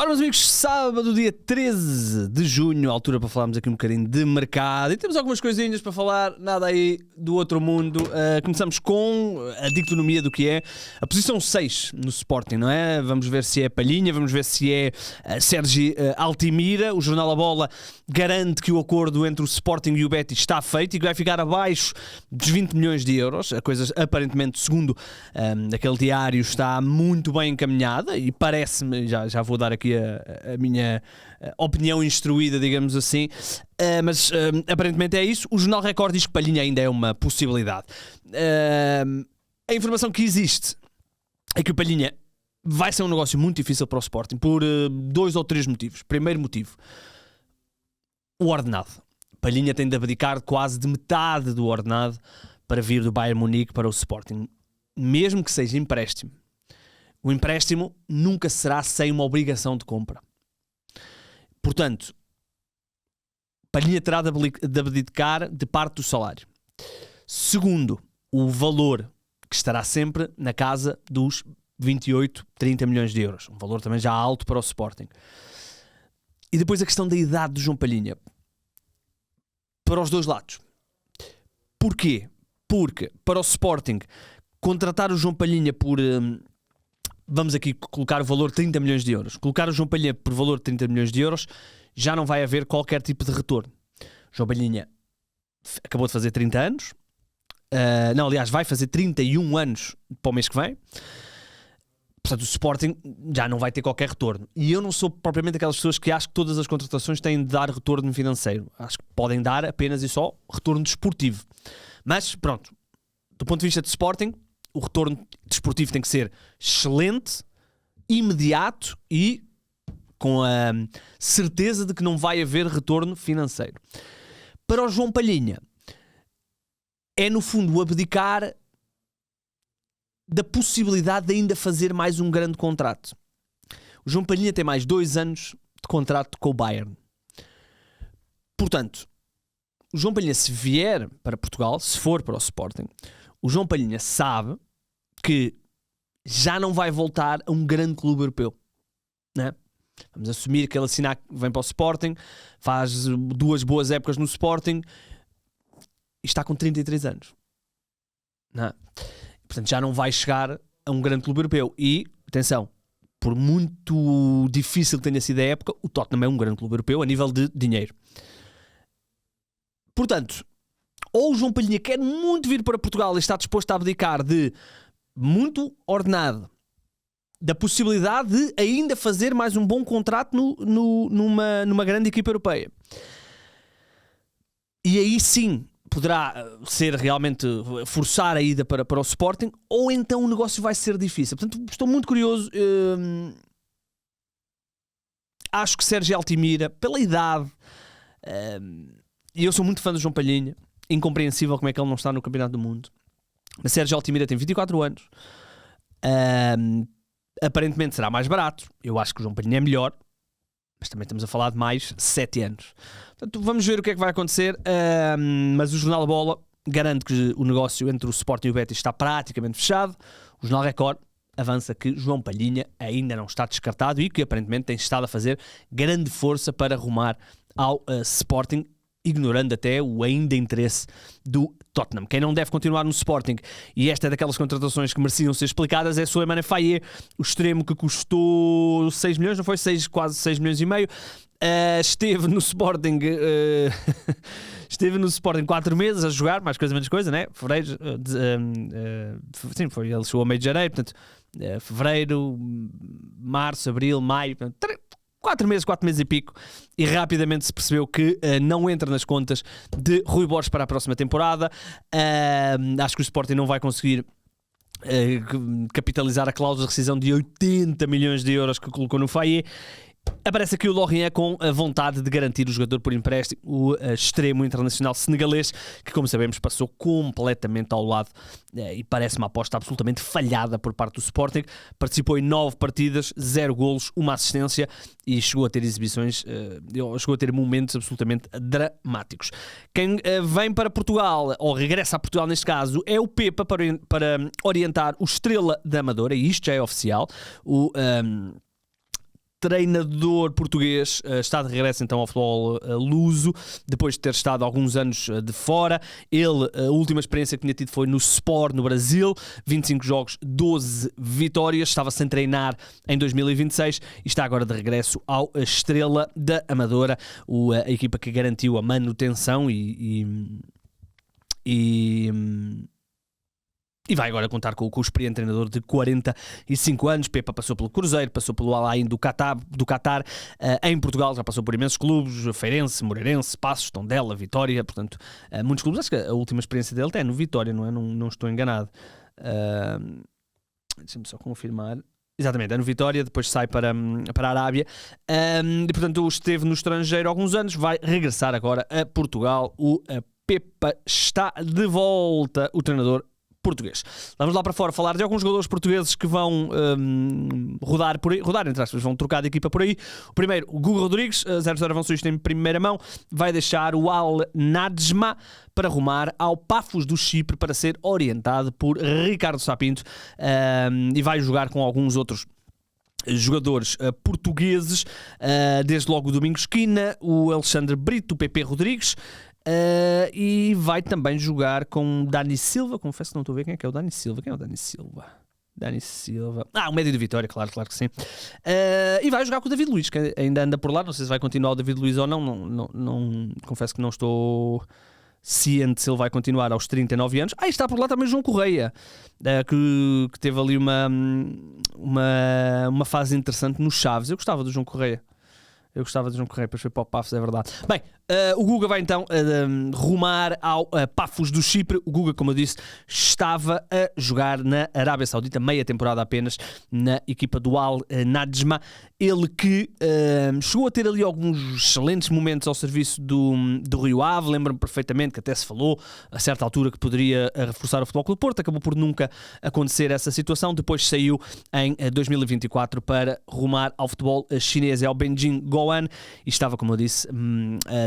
Ora, meus amigos, sábado, dia 13 de junho, altura para falarmos aqui um bocadinho de mercado. E temos algumas coisinhas para falar, nada aí do outro mundo. Começamos com a dicotomia do que é a posição 6 no Sporting, não é? Vamos ver se é Palhinha, vamos ver se é Sergi Altimira. O jornal A Bola garante que o acordo entre o Sporting e o Betis está feito e que vai ficar abaixo dos 20 milhões de euros. A coisa, aparentemente, segundo aquele diário, está muito bem encaminhada e parece-me, já vou dar aqui a minha opinião instruída, digamos assim, mas aparentemente é isso. O Jornal Record diz que Palhinha ainda é uma possibilidade. A informação que existe é que o Palhinha vai ser um negócio muito difícil para o Sporting por 2 ou 3 motivos. Primeiro motivo, o ordenado. Palhinha tem de abdicar quase de metade do ordenado para vir do Bayern Munique para o Sporting, mesmo que seja empréstimo. O empréstimo nunca será sem uma obrigação de compra. Portanto, Palhinha terá de abdicar de parte do salário. Segundo, o valor que estará sempre na casa dos 28, 30 milhões de euros. Um valor também já alto para o Sporting. E depois a questão da idade do João Palhinha. Para os dois lados. Porquê? Porque para o Sporting contratar o João Palhinha por... vamos aqui colocar o valor de 30 milhões de euros. Colocar o João Palhinha por valor de 30 milhões de euros, já não vai haver qualquer tipo de retorno. João Palhinha acabou de fazer 30 anos. Aliás, vai fazer 31 anos para o mês que vem. Portanto, o Sporting já não vai ter qualquer retorno. E eu não sou propriamente aquelas pessoas que acham que todas as contratações têm de dar retorno financeiro. Acho que podem dar apenas e só retorno desportivo. Mas, pronto, do ponto de vista de Sporting, o retorno desportivo tem que ser excelente, imediato e com a certeza de que não vai haver retorno financeiro. Para o João Palhinha, é no fundo o abdicar da possibilidade de ainda fazer mais um grande contrato. O João Palhinha tem mais 2 anos de contrato com o Bayern. Portanto, o João Palhinha, se vier para Portugal, se for para o Sporting, o João Palhinha sabe que já não vai voltar a um grande clube europeu, né? Vamos assumir que ele vem para o Sporting, faz 2 boas épocas no Sporting e está com 33 anos, né? Portanto, já não vai chegar a um grande clube europeu. E, atenção, por muito difícil que tenha sido a época, o Tottenham é um grande clube europeu a nível de dinheiro. Portanto, ou o João Palhinha quer muito vir para Portugal e está disposto a abdicar de muito ordenado, da possibilidade de ainda fazer mais um bom contrato numa grande equipa europeia. E aí sim poderá ser realmente forçar a ida para o Sporting, ou então o negócio vai ser difícil. Portanto, estou muito curioso. Acho que Sergi Altimira, pela idade, e eu sou muito fã do João Palhinha, incompreensível como é que ele não está no Campeonato do Mundo. Mas Sergi Altimira tem 24 anos. Aparentemente será mais barato. Eu acho que o João Palhinha é melhor, mas também estamos a falar de mais 7 anos. Portanto, vamos ver o que é que vai acontecer. Mas o Jornal A Bola garante que o negócio entre o Sporting e o Betis está praticamente fechado. O Jornal Record avança que João Palhinha ainda não está descartado e que aparentemente tem estado a fazer grande força para arrumar ao Sporting, ignorando até o ainda interesse do Tottenham. Quem não deve continuar no Sporting, e esta é daquelas contratações que mereciam ser explicadas, é Souleymane Faye, o extremo que custou 6 milhões, não foi? Quase 6 milhões e meio. Esteve no Sporting esteve no Sporting 4 meses a jogar, mais coisa menos coisa, né? Fevereiro, sim, foi, ele chegou a meio de janeiro, portanto, fevereiro, março, abril, maio, portanto, 4 meses e pico, e rapidamente se percebeu que não entra nas contas de Rui Borges para a próxima temporada. Acho que o Sporting não vai conseguir capitalizar a cláusula de rescisão de 80 milhões de euros que colocou no Faye. Aparece aqui o Lorient com a vontade de garantir o jogador por empréstimo, o extremo internacional senegalês, que, como sabemos, passou completamente ao lado e parece uma aposta absolutamente falhada por parte do Sporting. Participou em 9 partidas, 0 golos, 1 assistência e chegou a ter exibições, chegou a ter momentos absolutamente dramáticos. Quem vem para Portugal, ou regressa a Portugal neste caso, é o Pepa para orientar o Estrela da Amadora, e isto já é oficial. treinador português, está de regresso então ao futebol luso, depois de ter estado alguns anos de fora. Ele, a última experiência que tinha tido foi no Sport, no Brasil, 25 jogos, 12 vitórias, estava sem treinar em 2026 e está agora de regresso ao Estrela da Amadora, a equipa que garantiu a manutenção e vai agora contar com o experiente treinador de 45 anos. Pepa passou pelo Cruzeiro, passou pelo Al Ain do Qatar, em Portugal já passou por imensos clubes, Feirense, Moreirense, Passos, Tondela, Vitória, portanto, muitos clubes. Acho que a última experiência dele é no Vitória, não é? Não estou enganado. Deixa-me só confirmar. Exatamente, é no Vitória, depois sai para a Arábia. E, portanto, esteve no estrangeiro há alguns anos, vai regressar agora a Portugal. O Pepa está de volta, o treinador português. Vamos lá para fora falar de alguns jogadores portugueses que vão rodar por aí, entre aspas, vão trocar de equipa por aí. O primeiro, o Guga Rodrigues, 0-0 avançou isto em primeira mão, vai deixar o Al Nadjma para rumar ao Pafos do Chipre para ser orientado por Ricardo Sapinto e vai jogar com alguns outros jogadores portugueses, desde logo o Domingos Quina, o Alexandre Brito, o PP Rodrigues, e vai também jogar com Dani Silva. Confesso que não estou a ver quem é o Dani Silva. Quem é o Dani Silva? Dani Silva. O médio de Vitória, claro que sim. E vai jogar com o David Luiz, que ainda anda por lá. Não sei se vai continuar o David Luiz ou não. Confesso que não estou ciente se ele vai continuar aos 39 anos. Está por lá também João Correia, que teve ali uma fase interessante no Chaves. Eu gostava do João Correia. Depois foi para o Pafos, é verdade. Bem, o Guga vai então rumar ao Pafos do Chipre. O Guga, como eu disse, estava a jogar na Arábia Saudita, meia temporada apenas, na equipa do Al Nadjma. Ele que chegou a ter ali alguns excelentes momentos ao serviço do Rio Ave. Lembro-me perfeitamente que até se falou a certa altura que poderia reforçar o Futebol Clube do Porto. Acabou por nunca acontecer essa situação. Depois saiu em 2024 para rumar ao futebol chinês, ao Beijing Guoan, e estava, como eu disse,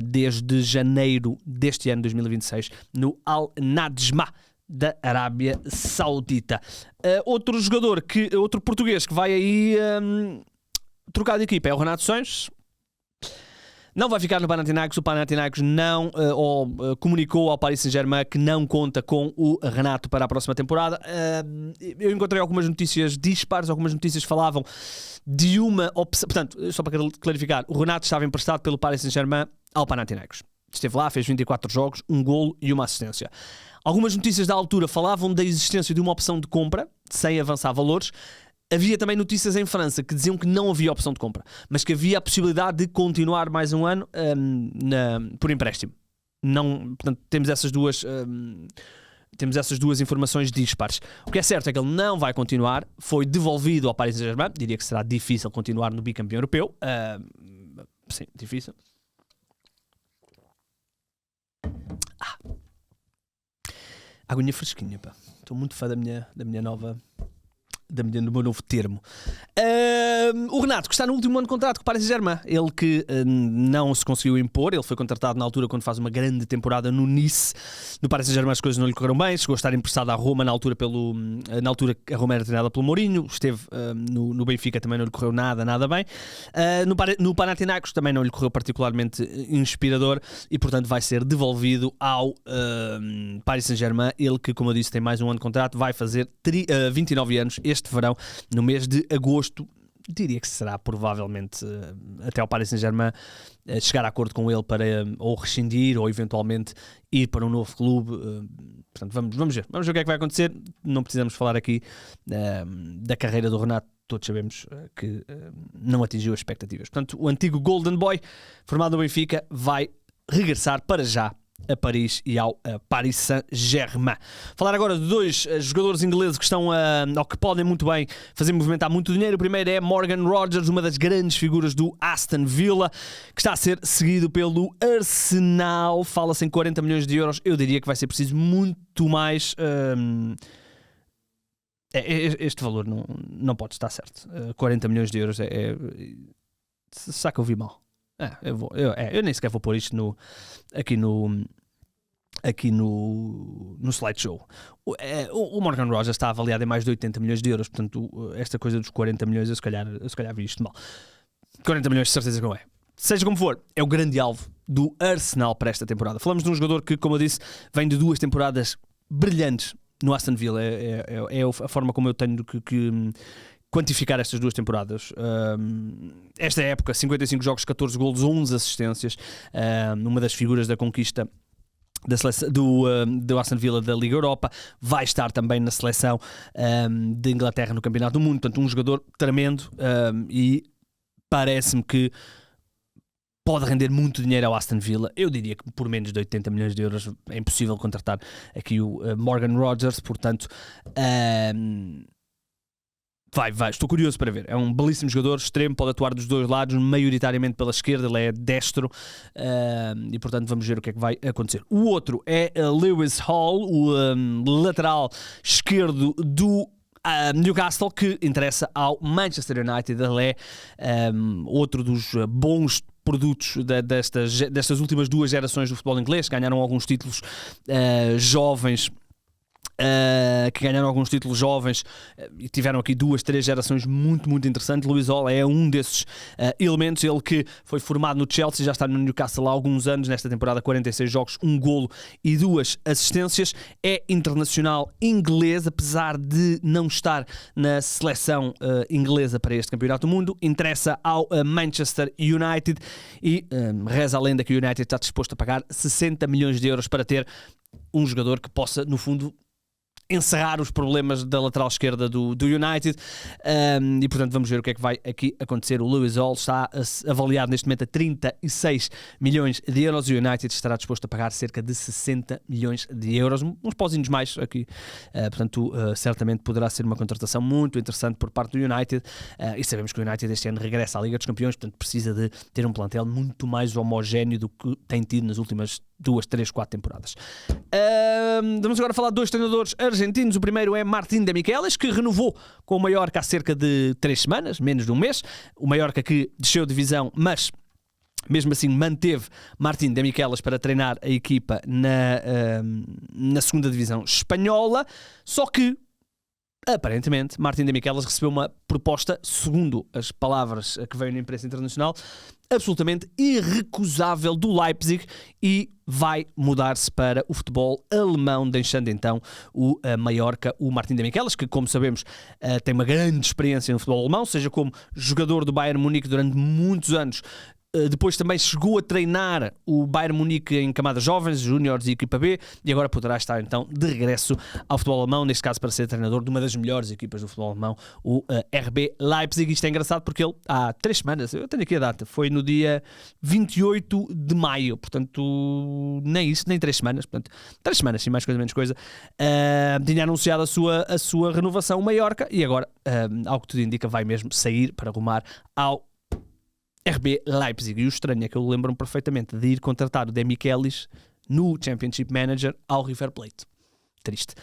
desde janeiro deste ano, 2026, no Al Nadjma da Arábia Saudita. Outro português que vai aí trocar de equipa é o Renato Sanches. Não vai ficar no Panathinaikos. O Panathinaikos não comunicou ao Paris Saint-Germain que não conta com o Renato para a próxima temporada. Eu encontrei algumas notícias dispares, algumas notícias falavam de uma opção. Portanto, só para clarificar, o Renato estava emprestado pelo Paris Saint-Germain ao Panathinaikos. Esteve lá, fez 24 jogos, um golo e uma assistência. Algumas notícias da altura falavam da existência de uma opção de compra, sem avançar valores. Havia também notícias em França que diziam que não havia opção de compra, mas que havia a possibilidade de continuar mais um ano por empréstimo. Portanto, temos essas duas informações dispares. O que é certo é que ele não vai continuar, foi devolvido ao Paris Saint-Germain. Diria que será difícil continuar no bicampeão europeu. Sim, difícil. Aguinha fresquinha, pá. Estou muito fã do meu novo termo. O Renato, que está no último ano de contrato com o Paris Saint-Germain, ele que não se conseguiu impor, ele foi contratado na altura quando faz uma grande temporada no Nice. No Paris Saint-Germain as coisas não lhe correram bem, chegou a estar emprestado à Roma na altura a Roma era treinada pelo Mourinho, esteve no Benfica, também não lhe correu nada bem. No Panathinaikos também não lhe correu particularmente inspirador e, portanto, vai ser devolvido ao Paris Saint-Germain. Ele que, como eu disse, tem mais um ano de contrato, vai fazer 29 anos este verão, no mês de agosto. Diria que será provavelmente até ao Paris Saint-Germain chegar a acordo com ele para ou rescindir ou eventualmente ir para um novo clube. Portanto, vamos ver o que é que vai acontecer. Não precisamos falar aqui da carreira do Renato. Todos sabemos que não atingiu as expectativas. Portanto, o antigo Golden Boy, formado no Benfica, vai regressar para já a Paris e ao Paris Saint-Germain. Falar agora de dois jogadores ingleses que estão ou que podem muito bem fazer movimentar muito dinheiro. O primeiro é Morgan Rogers, uma das grandes figuras do Aston Villa, que está a ser seguido pelo Arsenal. Fala-se em 40 milhões de euros. Eu diria que vai ser preciso muito mais. Este valor não pode estar certo. 40 milhões de euros será que eu vi mal? Eu nem sequer vou pôr isto aqui no slideshow. O Morgan Rogers está avaliado em mais de 80 milhões de euros, portanto esta coisa dos 40 milhões eu se calhar vi isto mal. 40 milhões de certeza que não é. Seja como for, é o grande alvo do Arsenal para esta temporada. Falamos de um jogador que, como eu disse, vem de 2 temporadas brilhantes no Aston Villa. É a forma como eu tenho que quantificar estas 2 temporadas. Esta época, 55 jogos, 14 golos, 11 assistências, uma das figuras da conquista da seleção, do Aston Villa da Liga Europa. Vai estar também na seleção de Inglaterra no Campeonato do Mundo. Portanto, um jogador tremendo, e parece-me que pode render muito dinheiro ao Aston Villa. Eu diria que por menos de 80 milhões de euros é impossível contratar aqui o Morgan Rogers. Portanto, vai, estou curioso para ver. É um belíssimo jogador, extremo, pode atuar dos 2 lados, maioritariamente pela esquerda, ele é destro, e portanto vamos ver o que é que vai acontecer. O outro é Lewis Hall, o lateral esquerdo do Newcastle, que interessa ao Manchester United. Ele é outro dos bons produtos destas últimas 2 gerações do futebol inglês. Ganharam alguns títulos jovens, e tiveram aqui 2, 3 gerações muito, muito interessantes. Lewis Hall é um desses elementos. Ele que foi formado no Chelsea, já está no Newcastle há alguns anos. Nesta temporada, 46 jogos, 1 golo e 2 assistências. É internacional inglês, apesar de não estar na seleção inglesa para este Campeonato do Mundo. Interessa ao Manchester United e reza a lenda que o United está disposto a pagar 60 milhões de euros para ter um jogador que possa, no fundo, encerrar os problemas da lateral esquerda do United, e portanto vamos ver o que é que vai aqui acontecer. O Lewis Hall está avaliado neste momento a 36 milhões de euros e o United estará disposto a pagar cerca de 60 milhões de euros, uns pauzinhos mais aqui, portanto certamente poderá ser uma contratação muito interessante por parte do United, e sabemos que o United este ano regressa à Liga dos Campeões, portanto precisa de ter um plantel muito mais homogéneo do que tem tido nas últimas 2, 3, 4 temporadas. Vamos agora falar de 2 treinadores argentinos. O primeiro é Martín de Michelis, que renovou com o Mallorca há cerca de 3 semanas, menos de um mês. O Mallorca que desceu de divisão, mas mesmo assim manteve Martín de Michelis para treinar a equipa na segunda divisão espanhola. Só que aparentemente, Martín de Michelis recebeu uma proposta, segundo as palavras que veio na imprensa internacional, absolutamente irrecusável do Leipzig, e vai mudar-se para o futebol alemão, deixando então o Mallorca, o Martín de Michelis, que, como sabemos, tem uma grande experiência no futebol alemão, seja como jogador do Bayern Munique durante muitos anos. Depois também chegou a treinar o Bayern Munique em camadas jovens, júniores e equipa B, e agora poderá estar então de regresso ao futebol alemão, neste caso para ser treinador de uma das melhores equipas do futebol alemão, o RB Leipzig. Isto é engraçado porque ele, há 3 semanas, eu tenho aqui a data, foi no dia 28 de maio, portanto, nem isso, nem 3 semanas, portanto, 3 semanas, sim, mais coisa, menos coisa, tinha anunciado a sua renovação, o Mallorca, e agora, ao que tudo indica, vai mesmo sair para rumar ao RB Leipzig. E o estranho é que eu lembro-me perfeitamente de ir contratar o De Michelis no Championship Manager ao River Plate. Triste.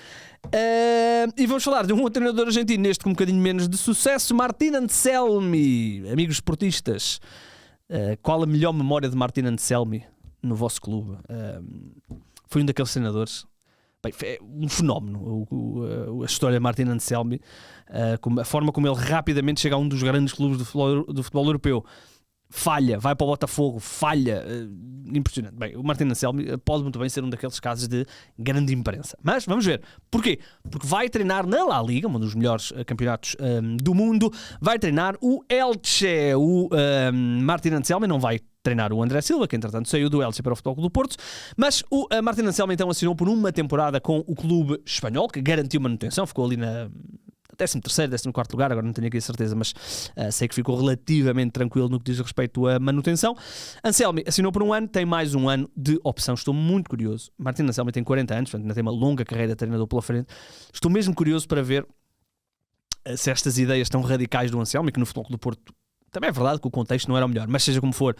E vamos falar de um outro treinador argentino, neste com um bocadinho menos de sucesso, Martín Anselmi. Amigos esportistas, qual a melhor memória de Martín Anselmi no vosso clube? Foi um daqueles treinadores, bem, é um fenómeno, a história de Martín Anselmi, a forma como ele rapidamente chega a um dos grandes clubes do futebol europeu. Falha, vai para o Botafogo, falha, impressionante. Bem, o Martín Anselmi pode muito bem ser um daqueles casos de grande imprensa. Mas vamos ver. Porquê? Porque vai treinar na La Liga, um dos melhores campeonatos do mundo, vai treinar o Elche. O Martín Anselmi não vai treinar o André Silva, que entretanto saiu do Elche para o Futebol Clube do Porto, mas o Martín Anselmi então assinou por uma temporada com o clube espanhol, que garantiu manutenção, ficou ali na 13º, 14º lugar, agora não tenho aqui a certeza, mas sei que ficou relativamente tranquilo no que diz respeito à manutenção. Anselmi assinou por um ano, tem mais um ano de opção. Estou muito curioso. Martín Anselmi tem 40 anos, portanto ainda tem uma longa carreira de treinador pela frente. Estou mesmo curioso para ver se estas ideias tão radicais do Anselmi, que no Futebol Clube do Porto também é verdade que o contexto não era o melhor, mas seja como for,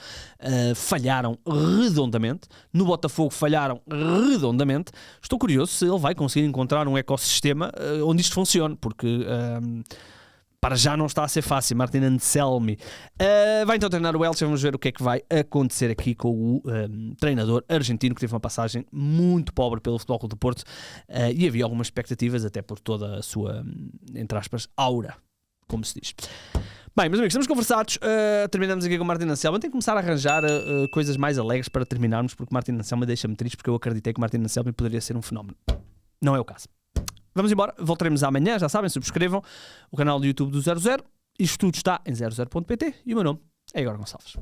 falharam redondamente. No Botafogo falharam redondamente. Estou curioso se ele vai conseguir encontrar um ecossistema onde isto funcione, porque para já não está a ser fácil. Martín Anselmi vai então treinar o Elche. Vamos ver o que é que vai acontecer aqui com o treinador argentino, que teve uma passagem muito pobre pelo Futebol Clube do Porto, e havia algumas expectativas, até por toda a sua, entre aspas, aura, como se diz. Bem, meus amigos, estamos conversados. Terminamos aqui com o Martin Anselmo. Tem que começar a arranjar coisas mais alegres para terminarmos, porque o Martin Anselmo deixa-me triste, porque eu acreditei que o Martin Anselmo poderia ser um fenómeno. Não é o caso. Vamos embora. Voltaremos amanhã, já sabem, subscrevam o canal do YouTube do 00. Isto tudo está em 00.pt e o meu nome é Igor Gonçalves.